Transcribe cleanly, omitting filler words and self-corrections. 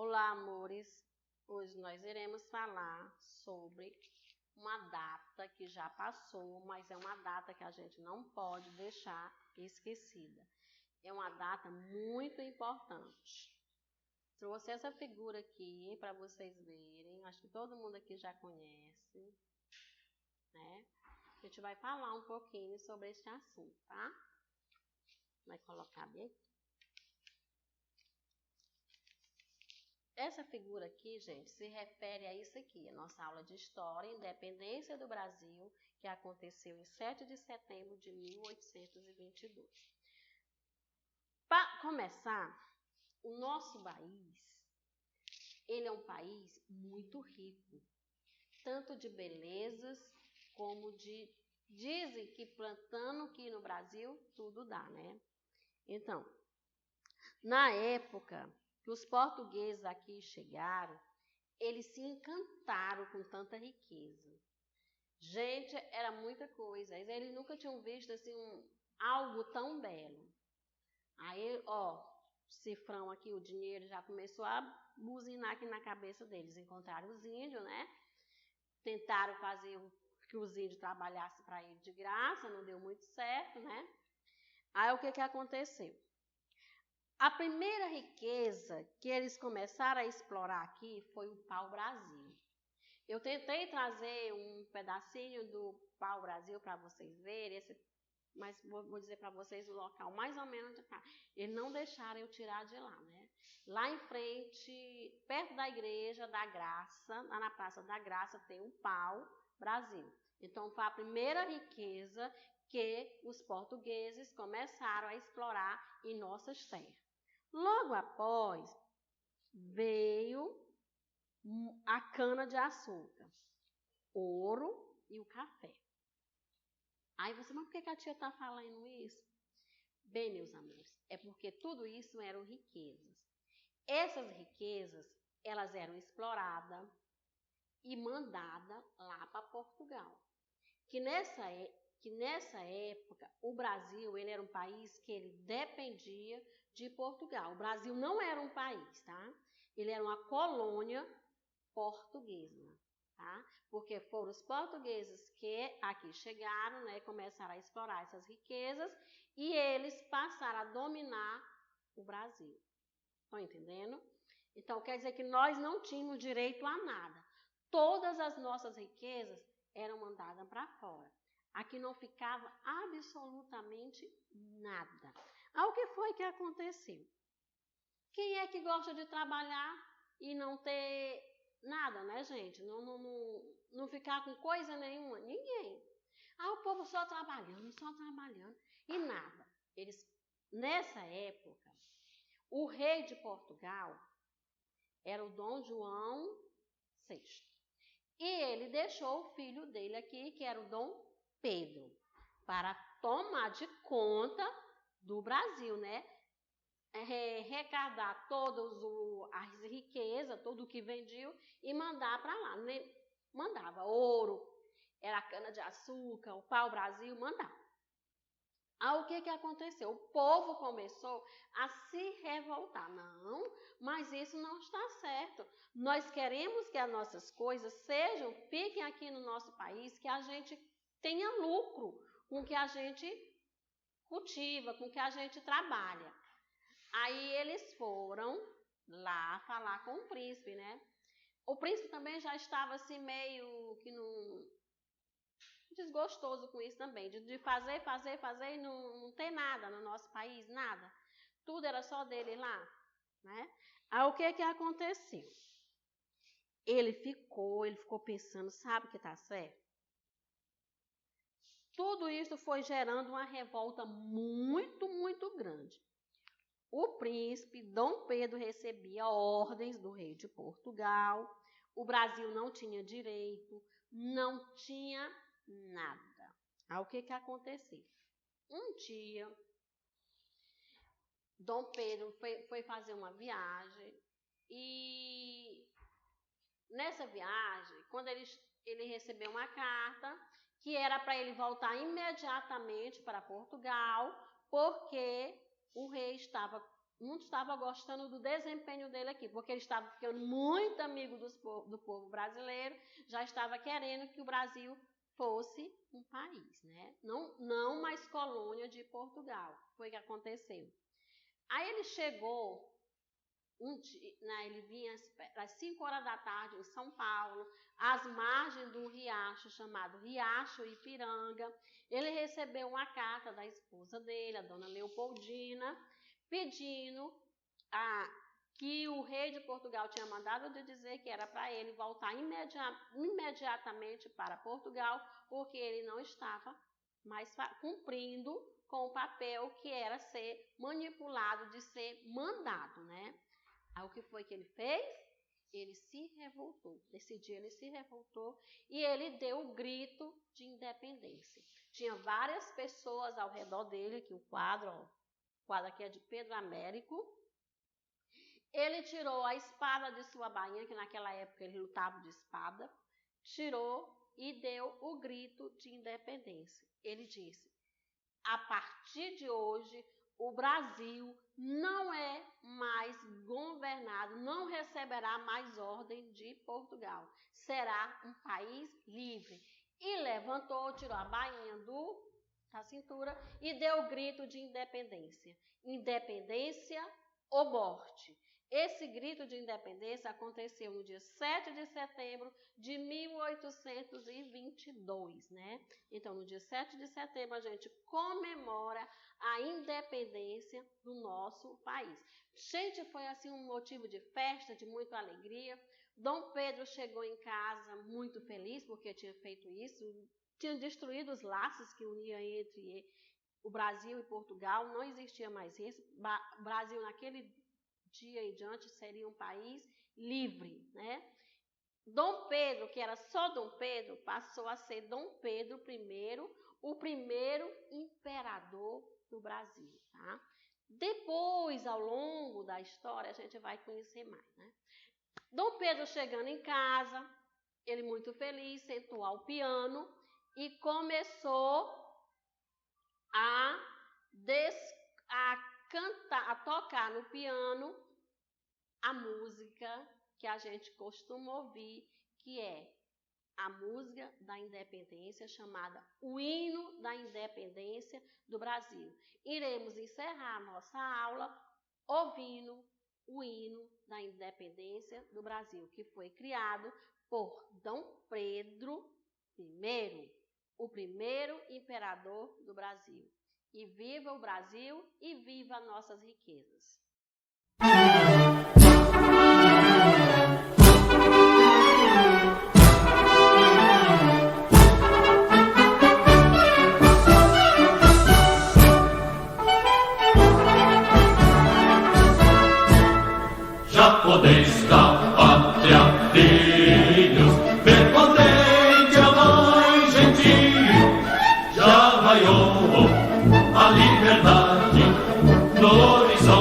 Olá, amores! Hoje nós iremos falar sobre uma data que já passou, mas é uma data que a gente não pode deixar esquecida. É uma data muito importante. Trouxe essa figura aqui para vocês verem, acho que todo mundo aqui já conhece, né? A gente vai falar um pouquinho sobre este assunto, tá? Vai colocar bem aqui. Essa figura aqui, gente, se refere a isso aqui, a nossa aula de História, Independência do Brasil, que aconteceu em 7 de setembro de 1822. Para começar, o nosso país, ele é um país muito rico, tanto de belezas como de... Dizem que plantando aqui no Brasil, tudo dá, né? Então, na época que os portugueses aqui chegaram, eles se encantaram com tanta riqueza. Gente, era muita coisa. Eles nunca tinham visto assim algo tão belo. Aí, ó, o cifrão aqui, o dinheiro já começou a buzinar aqui na cabeça deles. Encontraram os índios, né? Tentaram fazer que os índios trabalhassem para eles de graça, não deu muito certo, né? Aí o que aconteceu? A primeira riqueza que eles começaram a explorar aqui foi o pau-brasil. Eu tentei trazer um pedacinho do pau-brasil para vocês verem, mas vou dizer para vocês o local mais ou menos onde está. Eles não deixaram eu tirar de lá, né? Lá em frente, perto da Igreja da Graça, lá na Praça da Graça, tem um pau-brasil. Então, foi a primeira riqueza que os portugueses começaram a explorar em nossas terras. Logo após, veio a cana-de-açúcar, ouro e o café. Aí você, mas por que a tia está falando isso? Bem, meus amores, é porque tudo isso eram riquezas. Essas riquezas, elas eram exploradas e mandadas lá para Portugal. Que nessa época, o Brasil ele era um país que ele dependia de Portugal. O Brasil não era um país, tá? Ele era uma colônia portuguesa, tá? Porque foram os portugueses que aqui chegaram, né, começaram a explorar essas riquezas e eles passaram a dominar o Brasil. Estão entendendo? Então, quer dizer que nós não tínhamos direito a nada. Todas as nossas riquezas eram mandadas para fora. Aqui não ficava absolutamente nada. Aí o que foi que aconteceu? Quem é que gosta de trabalhar e não ter nada, né, gente? Não ficar com coisa nenhuma? Ninguém. O povo só trabalhando e nada. Nessa época, o rei de Portugal era o Dom João VI. E ele deixou o filho dele aqui, que era o Dom Pedro, para tomar de conta do Brasil, né? Recardar todas as riquezas, tudo o que vendiam e mandar para lá. Mandava ouro, era cana-de-açúcar, o pau-brasil, mandava. Aí o que aconteceu? O povo começou a se revoltar. Não, mas isso não está certo. Nós queremos que as nossas coisas fiquem aqui no nosso país, que a gente tenha lucro com o que a gente cultiva, com o que a gente trabalha. Aí eles foram lá falar com o príncipe, né? O príncipe também já estava assim meio que desgostoso com isso também, de fazer e não ter nada no nosso país, nada. Tudo era só dele lá, né? Aí o que aconteceu? Ele ficou pensando, sabe o que está certo? Tudo isso foi gerando uma revolta muito, muito grande. O príncipe Dom Pedro recebia ordens do rei de Portugal. O Brasil não tinha direito, não tinha nada. Aí o que aconteceu? Um dia, Dom Pedro foi fazer uma viagem e nessa viagem, quando ele recebeu uma carta que era para ele voltar imediatamente para Portugal, porque o rei estava não estava gostando do desempenho dele aqui, porque ele estava ficando muito amigo do povo brasileiro, já estava querendo que o Brasil fosse um país, né? Não mais colônia de Portugal. Foi o que aconteceu. Aí ele chegou, ele vinha às 5 horas da tarde em São Paulo, às margens do riacho chamado Riacho Ipiranga. Ele recebeu uma carta da esposa dele, a dona Leopoldina, pedindo que o rei de Portugal tinha mandado de dizer que era para ele voltar imediatamente para Portugal, porque ele não estava mais cumprindo com o papel que era ser manipulado, de ser mandado, né? Aí o que foi que ele fez? Ele se revoltou. Nesse dia ele se revoltou e ele deu o grito de independência. Tinha várias pessoas ao redor dele, aqui o quadro aqui é de Pedro Américo. Ele tirou a espada de sua bainha, que naquela época ele lutava de espada, tirou e deu o grito de independência. Ele disse: a partir de hoje, o Brasil não é mais governado, não receberá mais ordem de Portugal. Será um país livre. E levantou, tirou a bainha da cintura e deu o grito de independência. Independência ou morte. Esse grito de independência aconteceu no dia 7 de setembro de 1822, né? Então, no dia 7 de setembro, a gente comemora a independência do nosso país. Gente, foi assim um motivo de festa, de muita alegria. Dom Pedro chegou em casa muito feliz porque tinha feito isso, tinha destruído os laços que uniam entre o Brasil e Portugal, não existia mais isso. O Brasil, naquele dia em diante, seria um país livre, né? Dom Pedro, que era só Dom Pedro, passou a ser Dom Pedro I, o primeiro imperador do Brasil, tá? Depois, ao longo da história, a gente vai conhecer mais, né? Dom Pedro chegando em casa, ele muito feliz, sentou ao piano e começou a cantar, a tocar no piano a música que a gente costuma ouvir, que é a música da independência, chamada o hino da independência do Brasil. Iremos encerrar a nossa aula ouvindo o hino da independência do Brasil, que foi criado por Dom Pedro I, o primeiro imperador do Brasil. E viva o Brasil e viva nossas riquezas. Já podeis da pátria, filhos, ver contente a mãe gentil. Já raiou a liberdade no horizonte.